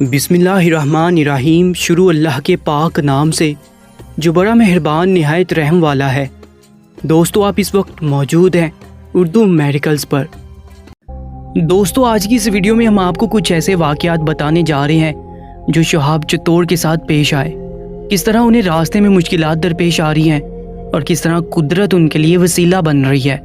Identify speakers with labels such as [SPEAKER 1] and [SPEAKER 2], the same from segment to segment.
[SPEAKER 1] بسم اللہ الرحمن الرحیم۔ شروع اللہ کے پاک نام سے جو بڑا مہربان نہایت رحم والا ہے۔ دوستو، آپ اس وقت موجود ہیں اردو میڈیکلز پر۔ دوستو، آج کی اس ویڈیو میں ہم آپ کو کچھ ایسے واقعات بتانے جا رہے ہیں جو شہاب چتور کے ساتھ پیش آئے، کس طرح انہیں راستے میں مشکلات درپیش آ رہی ہیں اور کس طرح قدرت ان کے لیے وسیلہ بن رہی ہے۔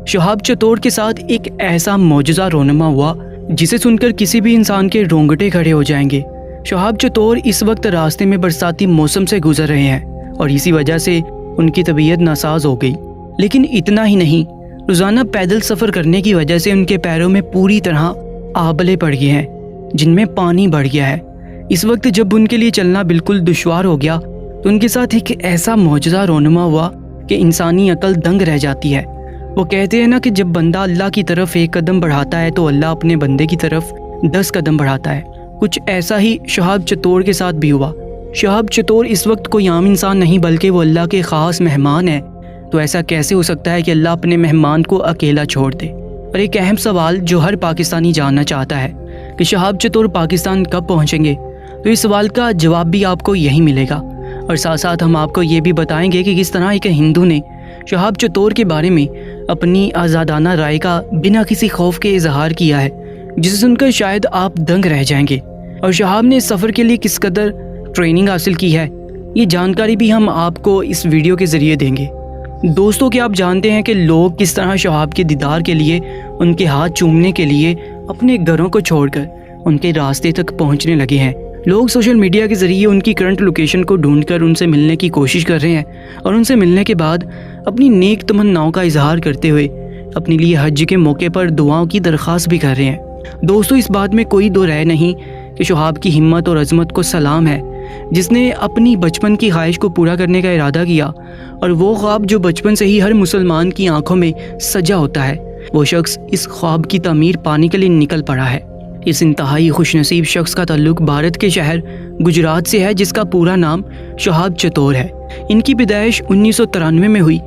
[SPEAKER 1] شہاب چتور کے ساتھ ایک ایسا معجزہ رونما ہوا جسے سن کر کسی بھی انسان کے رونگٹے کھڑے ہو جائیں گے۔ شہاب چتور اس وقت راستے میں برساتی موسم سے گزر رہے ہیں اور اسی وجہ سے ان کی طبیعت ناساز ہو گئی۔ لیکن اتنا ہی نہیں، روزانہ پیدل سفر کرنے کی وجہ سے ان کے پیروں میں پوری طرح آبلے پڑ گئے ہیں جن میں پانی بڑھ گیا ہے۔ اس وقت جب ان کے لیے چلنا بالکل دشوار ہو گیا تو ان کے ساتھ ایک ایسا معجزہ رونما ہوا کہ انسانی عقل دنگ رہ جاتی ہے۔ وہ کہتے ہیں نا کہ جب بندہ اللہ کی طرف ایک قدم بڑھاتا ہے تو اللہ اپنے بندے کی طرف 10 قدم بڑھاتا ہے۔ کچھ ایسا ہی شہاب چتور کے ساتھ بھی ہوا۔ شہاب چتور اس وقت کوئی عام انسان نہیں بلکہ وہ اللہ کے خاص مہمان ہیں۔ تو ایسا کیسے ہو سکتا ہے کہ اللہ اپنے مہمان کو اکیلا چھوڑ دے؟ اور ایک اہم سوال جو ہر پاکستانی جاننا چاہتا ہے کہ شہاب چتور پاکستان کب پہنچیں گے، تو اس سوال کا جواب بھی آپ کو یہی ملے گا۔ اور ساتھ ساتھ ہم آپ کو یہ بھی بتائیں گے کہ کس طرح ایک ہندو نے شہاب چتور کے بارے میں اپنی آزادانہ رائے کا بنا کسی خوف کے اظہار کیا ہے، جسے سن کر شاید آپ دنگ رہ جائیں گے۔ اور شہاب نے اس سفر کے لیے کس قدر ٹریننگ حاصل کی ہے، یہ جانکاری بھی ہم آپ کو اس ویڈیو کے ذریعے دیں گے۔ دوستو، کیا آپ جانتے ہیں کہ لوگ کس طرح شہاب کے دیدار کے لیے، ان کے ہاتھ چومنے کے لیے اپنے گھروں کو چھوڑ کر ان کے راستے تک پہنچنے لگے ہیں؟ لوگ سوشل میڈیا کے ذریعے ان کی کرنٹ لوکیشن کو ڈھونڈ کر ان سے ملنے کی کوشش کر رہے ہیں اور ان سے ملنے کے بعد اپنی نیک تمناؤں کا اظہار کرتے ہوئے اپنے لیے حج کے موقع پر دعاؤں کی درخواست بھی کر رہے ہیں۔ دوستو، اس بات میں کوئی دو رائے نہیں کہ شہاب کی ہمت اور عظمت کو سلام ہے، جس نے اپنی بچپن کی خواہش کو پورا کرنے کا ارادہ کیا، اور وہ خواب جو بچپن سے ہی ہر مسلمان کی آنکھوں میں سجا ہوتا ہے، وہ شخص اس خواب کی تعمیر پانے کے لیے نکل پڑا ہے۔ اس انتہائی خوش نصیب شخص کا تعلق بھارت کے شہر گجرات سے ہے، جس کا پورا نام شہاب چتور ہے۔ ان کی پیدائش 1993 میں ہوئی۔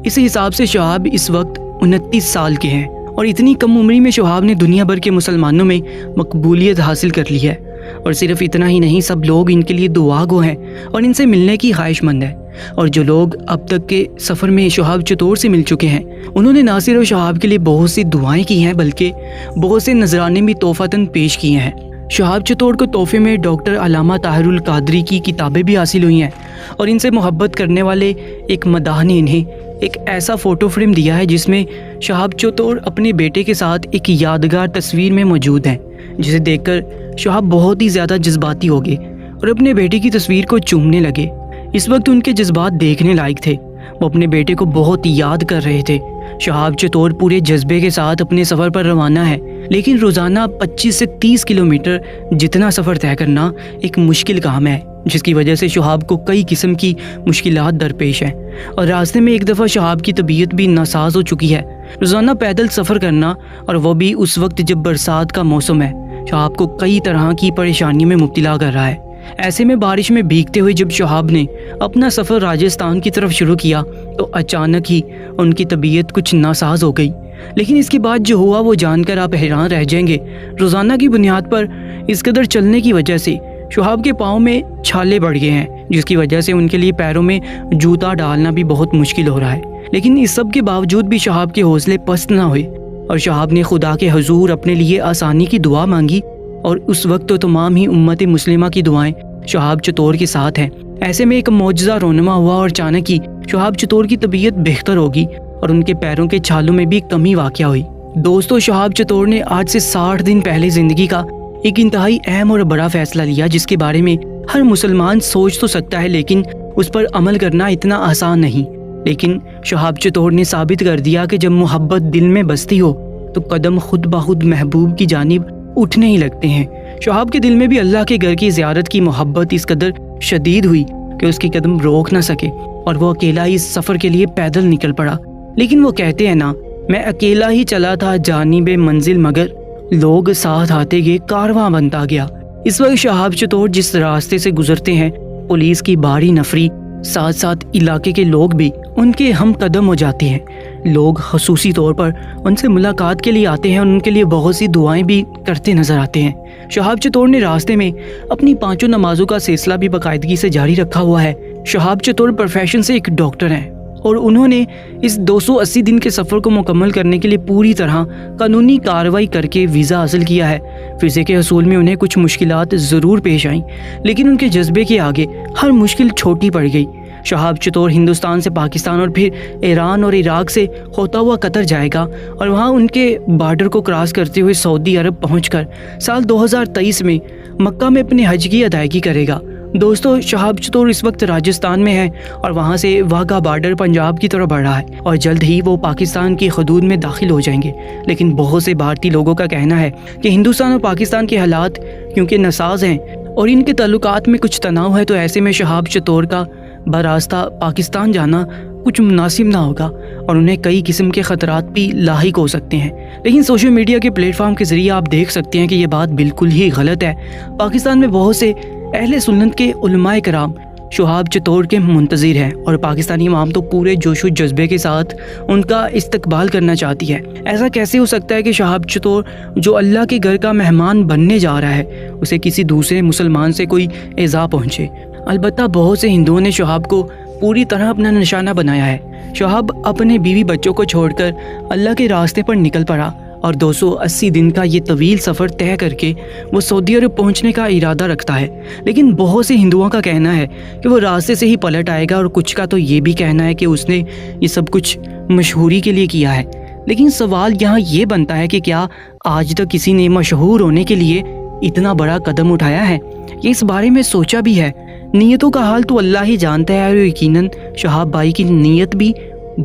[SPEAKER 1] اس حساب سے شہاب اس وقت 29 سال کے ہیں، اور اتنی کم عمری میں شہاب نے دنیا بھر کے مسلمانوں میں مقبولیت حاصل کر لی ہے۔ اور صرف اتنا ہی نہیں، سب لوگ ان کے لیے دعا گو ہیں اور ان سے ملنے کی خواہش مند ہیں۔ اور جو لوگ اب تک کے سفر میں شہاب چتور سے مل چکے ہیں، انہوں نے نہ صرف شہاب کے لیے بہت سی دعائیں کی ہیں بلکہ بہت سے نذرانے بھی تحفتاً پیش کیے ہیں۔ شہاب چتور کو تحفے میں ڈاکٹر علامہ طاہر القادری کی کتابیں بھی حاصل ہوئی ہیں، اور ان سے محبت کرنے والے ایک مداح نے انہیں ایک ایسا فوٹو فریم دیا ہے جس میں شہاب چتور اپنے بیٹے کے ساتھ ایک یادگار تصویر میں موجود ہیں، جسے دیکھ کر شہاب بہت ہی زیادہ جذباتی ہو گئے اور اپنے بیٹے کی تصویر کو چومنے لگے۔ اس وقت ان کے جذبات دیکھنے لائق تھے، وہ اپنے بیٹے کو بہت یاد کر رہے تھے۔ شہاب چتور پورے جذبے کے ساتھ اپنے سفر پر روانہ ہے، لیکن روزانہ 25 سے 30 کلومیٹر جتنا سفر طے کرنا ایک مشکل کام ہے، جس کی وجہ سے شہاب کو کئی قسم کی مشکلات درپیش ہیں۔ اور راستے میں ایک دفعہ شہاب کی طبیعت بھی ناساز ہو چکی ہے۔ روزانہ پیدل سفر کرنا، اور وہ بھی اس وقت جب برسات کا موسم ہے، شہاب کو کئی طرح کی پریشانی میں مبتلا کر رہا ہے۔ ایسے میں بارش میں بھیگتے ہوئے جب شہاب نے اپنا سفر راجستھان کی طرف شروع کیا تو اچانک ہی ان کی طبیعت کچھ ناساز ہو گئی۔ لیکن اس کے بعد جو ہوا وہ جان کر آپ حیران رہ جائیں گے۔ روزانہ کی بنیاد پر اس قدر چلنے کی وجہ سے شہاب کے پاؤں میں چھالے بڑھ گئے ہیں، جس کی وجہ سے ان کے لیے پیروں میں جوتا ڈالنا بھی بہت مشکل ہو رہا ہے۔ لیکن اس سب کے باوجود بھی شہاب کے حوصلے پست نہ ہوئے، اور شہاب نے خدا کے حضور اپنے لیے آسانی کی دعا مانگی، اور اس وقت تو تمام ہی امت مسلمہ کی دعائیں شہاب چتور کے ساتھ ہیں۔ ایسے میں ایک معجزہ رونما ہوا اور اچانک ہی شہاب چتور کی طبیعت بہتر ہوگی اور ان کے پیروں کے چھالوں میں بھی کمی واقع ہوئی۔ دوستو، شہاب چتور نے آج سے 60 دن پہلے زندگی کا ایک انتہائی اہم اور بڑا فیصلہ لیا، جس کے بارے میں ہر مسلمان سوچ تو سکتا ہے لیکن اس پر عمل کرنا اتنا آسان نہیں۔ لیکن شہاب چتور نے ثابت کر دیا کہ جب محبت دل میں بستی ہو تو قدم خود بخود محبوب کی جانب اٹھنے ہی لگتے ہیں۔ شہاب کے دل میں بھی اللہ کے گھر کی زیارت کی محبت اس قدر شدید ہوئی کہ اس کی قدم روک نہ سکے، اور وہ اکیلا اس سفر کے لیے پیدل نکل پڑا۔ لیکن وہ کہتے ہیں نا، میں اکیلا ہی چلا تھا جانب منزل، مگر لوگ ساتھ آتے گئے کارواں بنتا گیا۔ اس وقت شہاب چتور جس راستے سے گزرتے ہیں، پولیس کی بھاری نفری، ساتھ ساتھ علاقے کے لوگ بھی ان کے ہم قدم ہو جاتے ہیں۔ لوگ خصوصی طور پر ان سے ملاقات کے لیے آتے ہیں اور ان کے لیے بہت سی دعائیں بھی کرتے نظر آتے ہیں۔ شہاب چتور نے راستے میں اپنی 5 نمازوں کا سلسلہ بھی باقاعدگی سے جاری رکھا ہوا ہے۔ شہاب چتور پروفیشن سے ایک ڈاکٹر ہیں اور انہوں نے اس 280 دن کے سفر کو مکمل کرنے کے لیے پوری طرح قانونی کارروائی کر کے ویزا حاصل کیا ہے۔ ویزے کے حصول میں انہیں کچھ مشکلات ضرور پیش آئیں، لیکن ان کے جذبے کے آگے ہر مشکل چھوٹی پڑ گئی۔ شہاب چتور ہندوستان سے پاکستان اور پھر ایران اور عراق سے ہوتا ہوا قطر جائے گا اور وہاں ان کے بارڈر کو کراس کرتے ہوئے سعودی عرب پہنچ کر سال 2023 میں مکہ میں اپنے حج کی ادائیگی کرے گا۔ دوستو، شہاب چتور اس وقت راجستھان میں ہے اور وہاں سے واہگہ بارڈر پنجاب کی طرف بڑھ رہا ہے اور جلد ہی وہ پاکستان کی حدود میں داخل ہو جائیں گے۔ لیکن بہت سے بھارتی لوگوں کا کہنا ہے کہ ہندوستان اور پاکستان کے حالات کیونکہ ناساز ہیں اور ان کے تعلقات میں کچھ تناؤ ہے، تو ایسے میں شہاب چتور کا براستہ پاکستان جانا کچھ مناسب نہ ہوگا اور انہیں کئی قسم کے خطرات بھی لاحق ہو سکتے ہیں۔ لیکن سوشل میڈیا کے پلیٹ فارم کے ذریعے آپ دیکھ سکتے ہیں کہ یہ بات بالکل ہی غلط ہے۔ پاکستان میں بہت سے اہل سنت کے علماء کرام شہاب چتور کے منتظر ہیں اور پاکستانی عوام تو پورے جوش و جذبے کے ساتھ ان کا استقبال کرنا چاہتی ہے۔ ایسا کیسے ہو سکتا ہے کہ شہاب چتور جو اللہ کے گھر کا مہمان بننے جا رہا ہے اسے کسی دوسرے مسلمان سے کوئی ایذا پہنچے؟ البتہ بہت سے ہندوؤں نے شہاب کو پوری طرح اپنا نشانہ بنایا ہے۔ شہاب اپنے بیوی بچوں کو چھوڑ کر اللہ کے راستے پر نکل پڑا اور 280 دن کا یہ طویل سفر طے کر کے وہ سعودی عرب پہنچنے کا ارادہ رکھتا ہے۔ لیکن بہت سے ہندوؤں کا کہنا ہے کہ وہ راستے سے ہی پلٹ آئے گا اور کچھ کا تو یہ بھی کہنا ہے کہ اس نے یہ سب کچھ مشہوری کے لیے کیا ہے۔ لیکن سوال یہاں یہ بنتا ہے کہ کیا آج تک کسی نے مشہور ہونے کے لیے اتنا بڑا قدم اٹھایا ہے؟ یہ اس بارے میں سوچا بھی ہے؟ نیتوں کا حال تو اللہ ہی جانتا ہے اور یقیناً شہاب بھائی کی نیت بھی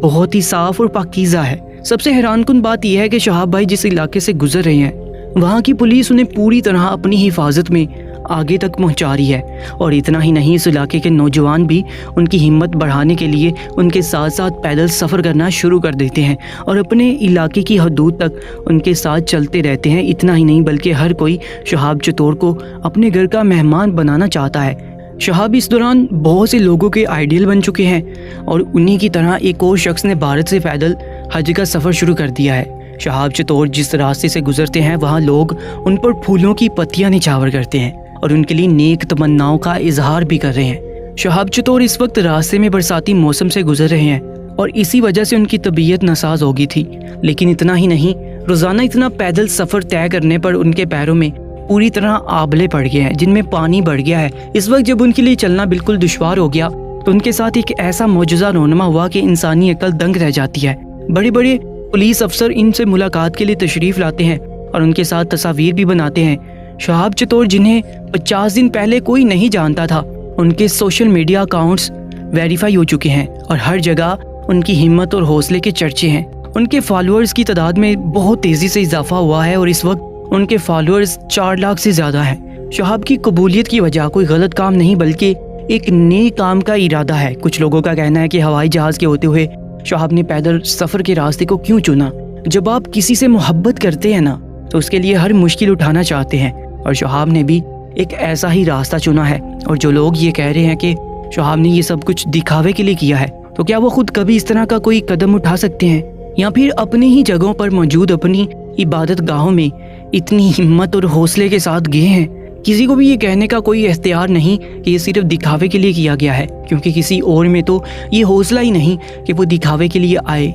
[SPEAKER 1] بہت ہی صاف اور پاکیزہ ہے۔ سب سے حیران کن بات یہ ہے کہ شہاب بھائی جس علاقے سے گزر رہے ہیں وہاں کی پولیس انہیں پوری طرح اپنی حفاظت میں آگے تک پہنچا رہی ہے، اور اتنا ہی نہیں، اس علاقے کے نوجوان بھی ان کی ہمت بڑھانے کے لیے ان کے ساتھ ساتھ پیدل سفر کرنا شروع کر دیتے ہیں اور اپنے علاقے کی حدود تک ان کے ساتھ چلتے رہتے ہیں۔ اتنا ہی نہیں بلکہ ہر کوئی شہاب چتور کو اپنے گھر کا مہمان بنانا چاہتا ہے۔ شہاب اس دوران بہت سے لوگوں کے آئیڈیل بن چکے ہیں اور انہی کی طرح ایک اور شخص نے بھارت سے پیدل حج کا سفر شروع کر دیا ہے۔ شہاب چتور جس راستے سے گزرتے ہیں وہاں لوگ ان پر پھولوں کی پتیاں نچھاور کرتے ہیں اور ان کے لیے نیک تمناؤں کا اظہار بھی کر رہے ہیں۔ شہاب چتور اس وقت راستے میں برساتی موسم سے گزر رہے ہیں اور اسی وجہ سے ان کی طبیعت ناساز ہو گئی تھی۔ لیکن اتنا ہی نہیں، روزانہ اتنا پیدل سفر طے کرنے پر ان کے پیروں میں پوری طرح آبلے پڑ گئے ہیں جن میں پانی بڑھ گیا ہے۔ اس وقت جب ان کے لیے چلنا بالکل دشوار ہو گیا تو ان کے ساتھ ایک ایسا معجزہ رونما ہوا کہ انسانی عقل دنگ رہ جاتی ہے۔ بڑے بڑے پولیس افسر ان سے ملاقات کے لیے تشریف لاتے ہیں اور ان کے ساتھ تصاویر بھی بناتے ہیں۔ شہاب چتور جنہیں 50 دن پہلے کوئی نہیں جانتا تھا، ان کے سوشل میڈیا اکاؤنٹس ویریفائی ہو چکے ہیں اور ہر جگہ ان کی ہمت اور حوصلے کے چرچے ہیں۔ ان کے فالوورز کی تعداد میں بہت تیزی سے اضافہ ہوا ہے اور اس وقت ان کے فالوورز 4 لاکھ سے زیادہ ہیں۔ شہاب کی قبولیت کی وجہ کوئی غلط کام نہیں بلکہ ایک نیک کام کا ارادہ ہے۔ کچھ لوگوں کا کہنا ہے کہ ہوائی جہاز کے ہوتے ہوئے شہاب نے پیدل سفر کے راستے کو کیوں چنا؟ جب آپ کسی سے محبت کرتے ہیں نا تو اس کے لیے ہر مشکل اٹھانا چاہتے ہیں، اور شہاب نے بھی ایک ایسا ہی راستہ چنا ہے۔ اور جو لوگ یہ کہہ رہے ہیں کہ شہاب نے یہ سب کچھ دکھاوے کے لیے کیا ہے، تو کیا وہ خود کبھی اس طرح کا کوئی قدم اٹھا سکتے ہیں؟ یا پھر اپنی ہی جگہوں پر موجود اپنی عبادت گاہوں میں اتنی ہمت اور حوصلے کے ساتھ گئے ہیں؟ کسی کو بھی یہ کہنے کا کوئی اختیار نہیں کہ یہ صرف دکھاوے کے لیے کیا گیا ہے، کیونکہ کسی اور میں تو یہ حوصلہ ہی نہیں کہ وہ دکھاوے کے لیے آئے،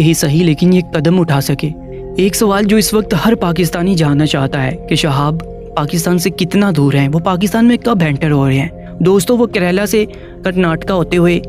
[SPEAKER 1] ہی صحیح لیکن یہ قدم اٹھا سکے۔ ایک سوال جو اس وقت ہر پاکستانی جاننا چاہتا ہے کہ شہاب پاکستان سے کتنا دور ہیں، وہ پاکستان میں کب انٹر ہو رہے ہیں؟ دوستو، وہ کیرالہ سے کرناٹکا ہوتے ہوئے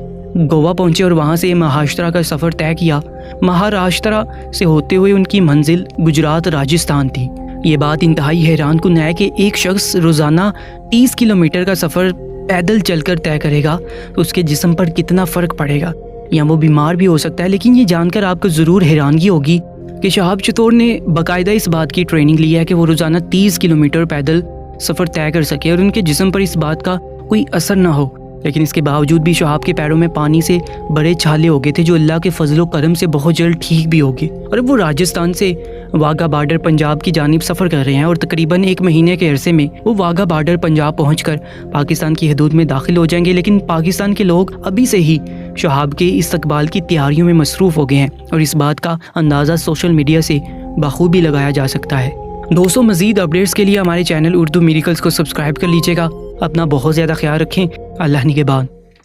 [SPEAKER 1] گوا پہنچے اور وہاں سے مہاراشٹرا کا سفر طے کیا۔ مہاراشٹرا سے ہوتے ہوئے ان کی منزل گجرات راجستھان تھی۔ یہ بات انتہائی حیران کن ہے کہ ایک شخص روزانہ 30 کلومیٹر کا سفر پیدل چل کر طے کرے گا تو اس کے جسم پر کتنا فرق پڑے گا، یا وہ بیمار بھی ہو سکتا ہے۔ لیکن یہ جان کر آپ کو ضرور حیرانگی ہوگی کہ شہاب چتور نے باقاعدہ اس بات کی ٹریننگ لی ہے کہ وہ روزانہ 30 کلومیٹر پیدل سفر طے کر سکے اور ان کے جسم پر اس بات کا کوئی اثر نہ ہو۔ لیکن اس کے باوجود بھی شہاب کے پیروں میں پانی سے بڑے چھالے ہو گئے تھے جو اللہ کے فضل و کرم سے بہت جلد ٹھیک بھی ہو گئے، اور اب وہ راجستھان سے واگا بارڈر پنجاب کی جانب سفر کر رہے ہیں، اور تقریباً 1 مہینے کے عرصے میں وہ واگا بارڈر پنجاب پہنچ کر پاکستان کی حدود میں داخل ہو جائیں گے۔ لیکن پاکستان کے لوگ ابھی سے ہی شہاب کے استقبال کی تیاریوں میں مصروف ہو گئے ہیں، اور اس بات کا اندازہ سوشل میڈیا سے بخوبی لگایا جا سکتا ہے۔ دوستوں، مزید اپڈیٹس کے لیے ہمارے چینل اردو میریکلز کو سبسکرائب کر لیجیے گا۔ اپنا بہت زیادہ خیال رکھیں۔ اللہ نگہبان۔